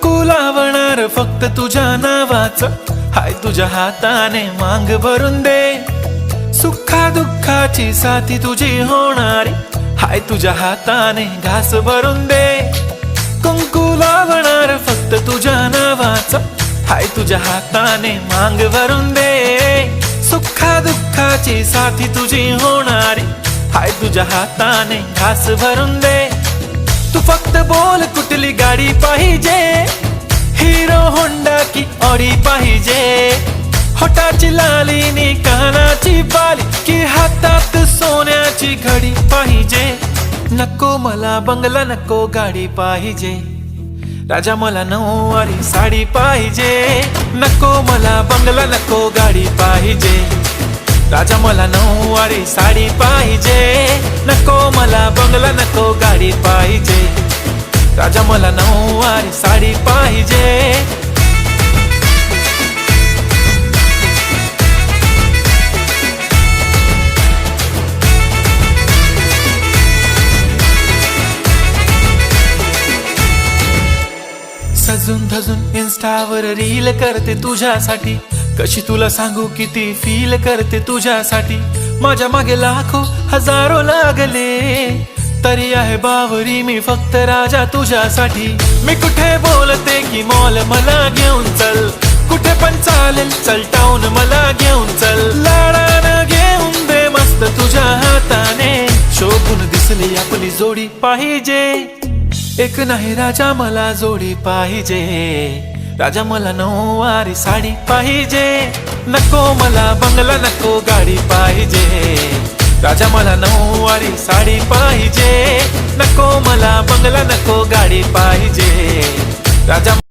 कुंकू लावणार फक्त तुझ्या नावाचं, हाय तुझ्या हाताने मांग भरून दे. सुखा दुःखाची साथी तुझी होणारी, हाय तुझ्या हाताने घास भरून दे. कुंकू लावणार फक्त तुझ्या नावाचं, हाय तुझ्या हाताने मांग भरून दे. सुखा दुःखाची साथी तुझी होणारी, हाय तुझ्या हाताने घास भरून दे. तू फक्त बोल कुठली गाडी पाहिजे, हिरो होंडा की ऑडी पाहिजे. होटाची लाली नी कानाची बाली, की हातात सोन्याची घडी पाहिजे. नको मला बंगला, नको गाडी पाहिजे. राजा मला नऊवारी साडी पाहिजे. नको मला बंगला, नको गाडी पाहिजे. राजा मला नऊवारी साडी पाहिजे. नको मला बंगला, नको गाडी पाहिजे. राजा मला नऊवारी साडी पाहिजे. सजून धजून इन्स्टावर रील करते तुझ्यासाठी, कशी तुला सांगू किती फील करते तुझ्यासाठी. माझ्या मागे लाखो हजारो लागले, तरी आहे बावरी मी फक्त राजा तुझ्यासाठी. मी कुठे बोलते की मॉल मला घेऊन चल, कुठे पण चालेल चल टाऊन मला घेऊन चल. लाडानं घेऊन दे मस्त तुझ्या हाताने, शोभून दिसली आपली जोडी पाहिजे. एक नाही राजा मला जोडी पाहिजे. राजा मला नऊवारी साडी पाहिजे. नको मला बंगला, नको गाडी पाहिजे. राजा मला नऊवारी साडी पाहिजे. नको मला बंगला, नको गाडी पाहिजे. राजा